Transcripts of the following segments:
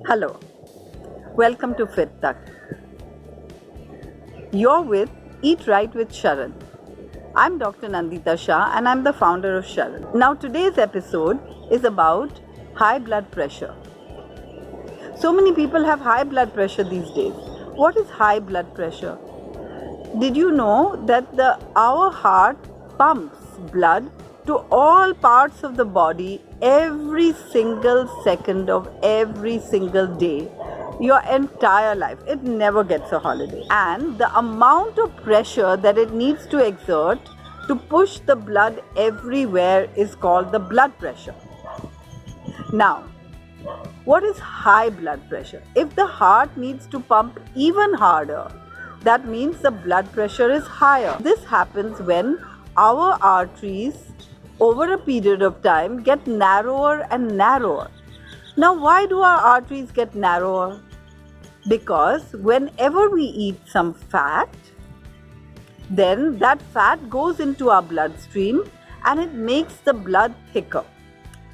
Hello, welcome to Fit Tuck. You're with Eat Right with SHARAN. I'm Dr. Nandita Shah and I'm the founder of SHARAN. Now, today's episode is about high blood pressure. So many people have high blood pressure these days. What is high blood pressure? Did you know that our heart pumps blood to all parts of the body every single second of every single day, your entire life? It never gets a holiday. And the amount of pressure that it needs to exert to push the blood everywhere is called the blood pressure. Now, what is high blood pressure? If the heart needs to pump even harder, that means the blood pressure is higher. This happens when our arteries over a period of time get narrower and narrower. Now, why do our arteries get narrower? Because whenever we eat some fat, then that fat goes into our bloodstream and it makes the blood thicker.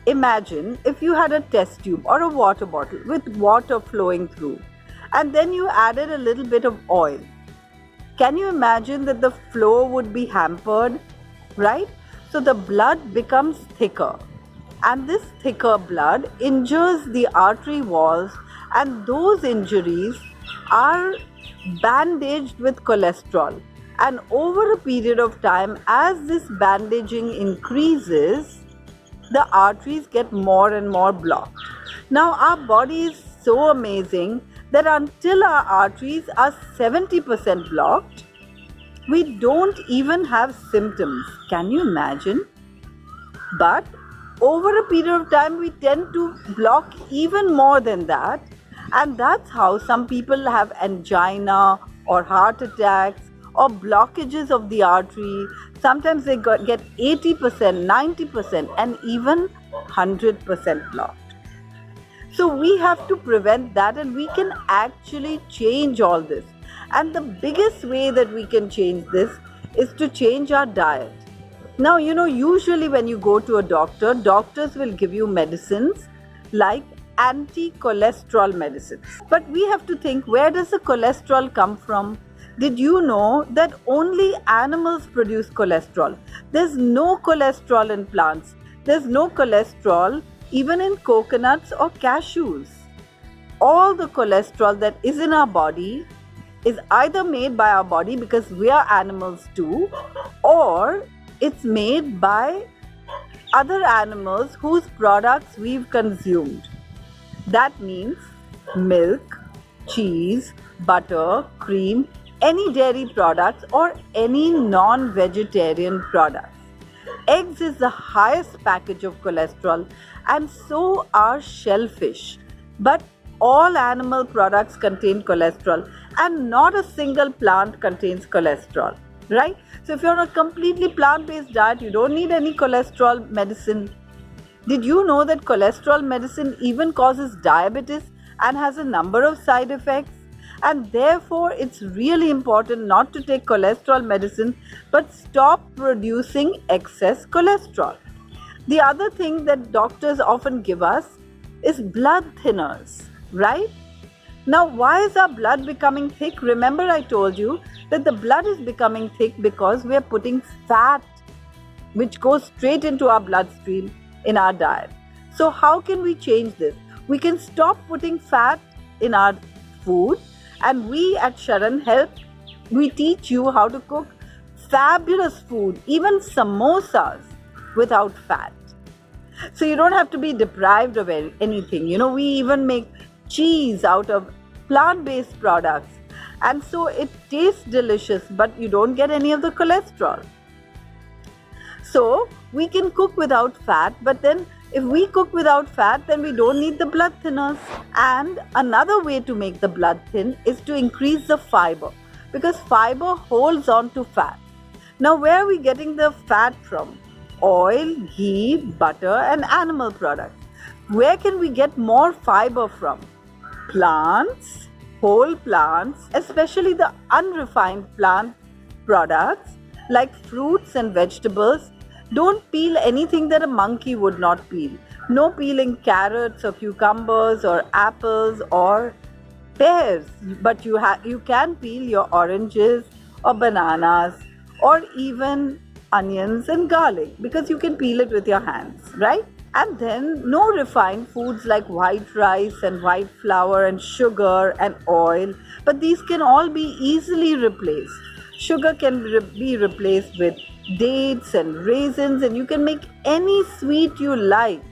Imagine if you had a test tube or a water bottle with water flowing through, and then you added a little bit of oil. Can you imagine that the flow would be hampered, right? So the blood becomes thicker, and this thicker blood injures the artery walls, and those injuries are bandaged with cholesterol. And over a period of time, as this bandaging increases, the arteries get more and more blocked. Now, our body is so amazing that until our arteries are 70% blocked, we don't even have symptoms. Can you imagine? But over a period of time, we tend to block even more than that. And that's how some people have angina or heart attacks or blockages of the artery. Sometimes they get 80%, 90%, and even 100% blocked. So we have to prevent that, and we can actually change all this. And the biggest way that we can change this is to change our diet. Now, usually when you go to a doctor, doctors will give you medicines like anti-cholesterol medicines. But we have to think, where does the cholesterol come from? Did you know that only animals produce cholesterol? There's no cholesterol in plants. There's no cholesterol even in coconuts or cashews. All the cholesterol that is in our body is either made by our body, because we are animals too, or it's made by other animals whose products we've consumed. That means milk, cheese, butter, cream, any dairy products or any non-vegetarian products. Eggs is the highest package of cholesterol, and so are shellfish. But all animal products contain cholesterol, and not a single plant contains cholesterol, right? So if you're on a completely plant-based diet, you don't need any cholesterol medicine. Did you know that cholesterol medicine even causes diabetes and has a number of side effects? And therefore, it's really important not to take cholesterol medicine, but stop producing excess cholesterol. The other thing that doctors often give us is blood thinners, right? Now, why is our blood becoming thick? Remember, I told you that the blood is becoming thick because we are putting fat, which goes straight into our bloodstream, in our diet. So how can we change this? We can stop putting fat in our food, and we at SHARAN we teach you how to cook fabulous food, even samosas, without fat. So you don't have to be deprived of anything. We even make cheese out of plant-based products, and so it tastes delicious, but you don't get any of the cholesterol. So we can cook without fat, but then if we cook without fat, then we don't need the blood thinners. And another way to make the blood thin is to increase the fiber, because fiber holds on to fat. Now, where are we getting the fat from? Oil, ghee, butter, and animal products. Where can we get more fiber from? Plants, whole plants, especially the unrefined plant products like fruits and vegetables. Don't peel anything that a monkey would not peel. No peeling carrots or cucumbers or apples or pears, but you can peel your oranges or bananas or even onions and garlic, because you can peel it with your hands, right? And then no refined foods like white rice and white flour and sugar and oil, but these can all be easily replaced. Sugar can be replaced with dates and raisins, and you can make any sweet you like.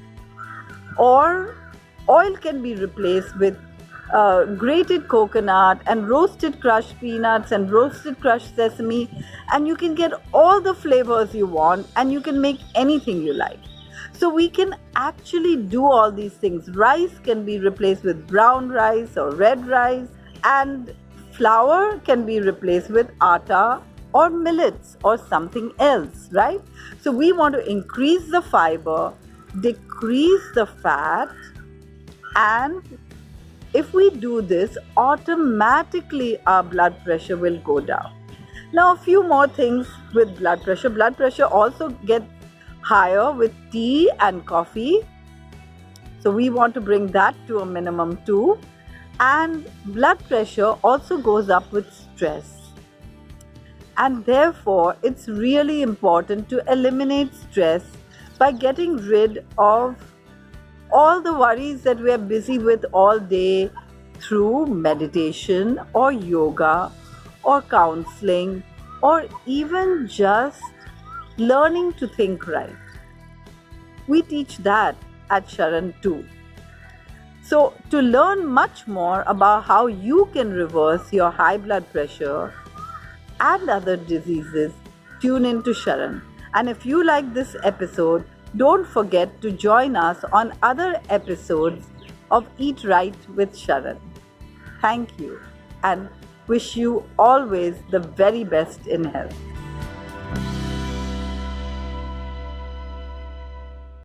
Or oil can be replaced with grated coconut and roasted crushed peanuts and roasted crushed sesame, and you can get all the flavors you want, and you can make anything you like. So we can actually do all these things. Rice can be replaced with brown rice or red rice, and flour can be replaced with atta or millets or something else, right? So we want to increase the fiber, decrease the fat, and if we do this, automatically our blood pressure will go down. Now, a few more things with blood pressure. Blood pressure also gets higher with tea and coffee. So we want to bring that to a minimum too. And blood pressure also goes up with stress. And therefore, it's really important to eliminate stress by getting rid of all the worries that we are busy with all day through meditation or yoga or counseling or even just learning to think right. We teach that at SHARAN too. So to learn much more about how you can reverse your high blood pressure and other diseases, tune into SHARAN. And if you like this episode, don't forget to join us on other episodes of Eat Right with SHARAN. Thank you and wish you always the very best in health.